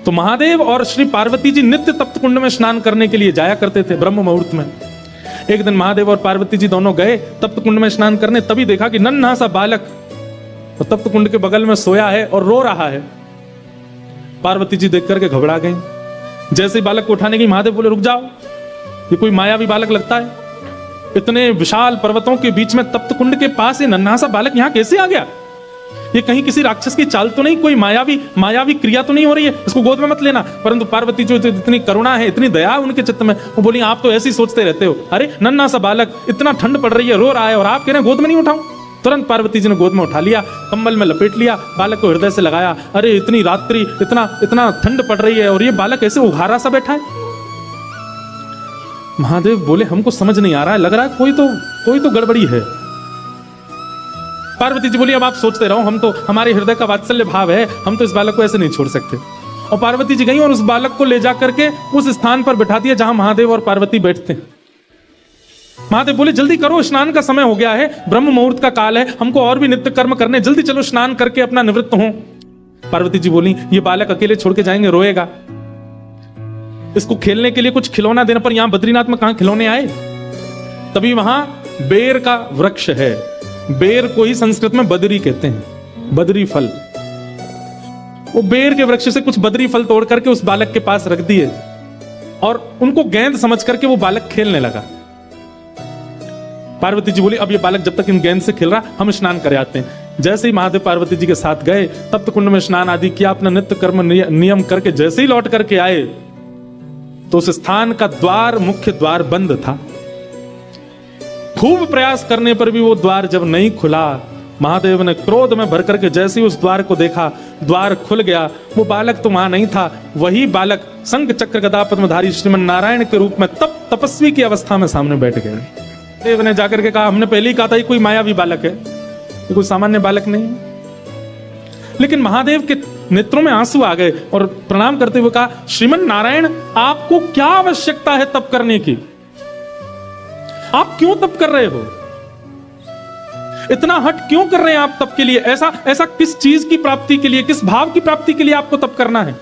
तो महादेव और श्री पार्वती जी नित्य तप्त कुंड में स्नान करने के लिए जाया करते थे ब्रह्म मुहूर्त में। एक दिन महादेव और पार्वती जी दोनों गए तप्त कुंड में स्नान करने, तभी देखा कि नन्हा सा बालक तो तप्त कुंड के बगल में सोया है और रो रहा है। पार्वती जी देख करके घबरा गई। जैसे ही बालक को उठाने की महादेव बोले रुक जाओ, ये कोई मायावी बालक लगता है, इतने विशाल पर्वतों के बीच में तप्त कुंड के पास ये नन्हा सा बालक यहाँ कैसे आ गया? ये कहीं किसी राक्षस की चाल तो नहीं, कोई मायावी क्रिया तो नहीं हो रही है, इसको गोद में मत लेना। परंतु पार्वती जो इतनी करुणा है, इतनी दया है उनके चित्त में, वो बोली आप तो ऐसे ही सोचते रहते हो, अरे नन्हा सा बालक, इतना ठंड पड़ रही है, रो रहा है और आप कह रहे हैं गोद में नहीं उठाऊं। तुरंत पार्वती जी ने गोद में उठा लिया, कंबल में लपेट लिया, बालक को हृदय से लगाया। अरे इतनी रात्रि, इतना ठंड पड़ रही है और ये बालक ऐसे उघारा सा बैठा है। महादेव बोले हमको समझ नहीं आ रहा है, लग रहा है कोई तो गड़बड़ी है। पार्वती जी बोली अब आप सोचते रहो, हम तो, हमारे हृदय का वात्सल्य भाव है, हम तो इस बालक को ऐसे नहीं छोड़ सकते। और पार्वती जी गई और उस बालक को ले जाकर के उस स्थान पर बिठा दिया जहां महादेव और पार्वती बैठते हैं। महादेव बोले जल्दी करो, स्नान का समय हो गया है, ब्रह्म मुहूर्त का काल है, हमको और भी नित्य कर्म करने, जल्दी चलो स्नान करके अपना निवृत्त हो। पार्वती जी बोली ये बालक अकेले छोड़ के जाएंगे, रोएगा, इसको खेलने के लिए कुछ खिलौना देने पर, यहां बद्रीनाथ में कहां खिलौने आए। तभी वहां बेर का वृक्ष है, बेर को ही संस्कृत में बदरी कहते हैं, बदरी फल। वो बेर के वृक्ष से कुछ बदरी फल तोड़ करके उस बालक के पास रख दिए और उनको गेंद समझ करके वो बालक खेलने लगा। पार्वती जी बोली अब ये बालक जब तक इन गेंद से खेल रहा, हम स्नान कर आते हैं। जैसे ही महादेव पार्वती जी के साथ गए, तप्त कुंड में स्नान आदि किया, अपना नित्य कर्म नियम करके जैसे ही लौट करके आए तो उस स्थान का द्वार, मुख्य द्वार बंद था। खूब प्रयास करने पर भी वो द्वार जब नहीं खुला, महादेव ने क्रोध में भर करके जैसे ही उस द्वार को देखा, द्वार खुल गया। वो बालक तो वहां नहीं था, वही बालक शंख चक्र गदा पद्मधारी श्रीमन नारायण के रूप में तपस्वी की अवस्था में सामने बैठ गए। देव ने जाकर के कहा हमने पहले ही कहा था ये कोई मायावी बालक है, ये कोई सामान्य बालक नहीं। लेकिन महादेव के नेत्रों में आंसू आ गए और प्रणाम करते हुए कहा श्रीमन नारायण आपको क्या आवश्यकता है तप करने की? आप क्यों तप कर रहे हो? इतना हट क्यों कर रहे हैं आप तप के लिए? ऐसा किस चीज की प्राप्ति के लिए, किस भाव की प्राप्ति के लिए आपको तप करना है?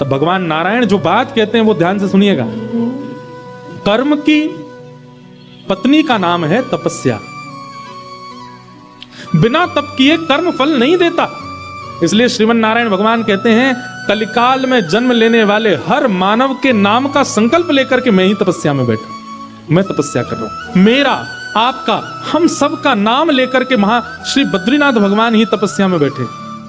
तब भगवान नारायण जो बात कहते हैं वो ध्यान से सुनिएगा। कर्म की पत्नी का नाम है तपस्या। बिना तप किए कर्म फल नहीं देता। इसलिए श्रीमन नारायण भगवान कहते हैं कलिकाल में जन्म लेने वाले हर मानव के नाम का संकल्प लेकर के मैं ही तपस्या में बैठा, मैं तपस्या कर रहा हूं। मेरा, आपका, हम सब का नाम लेकर के श्री बद्रीनाथ भगवान ही तपस्या में बैठे।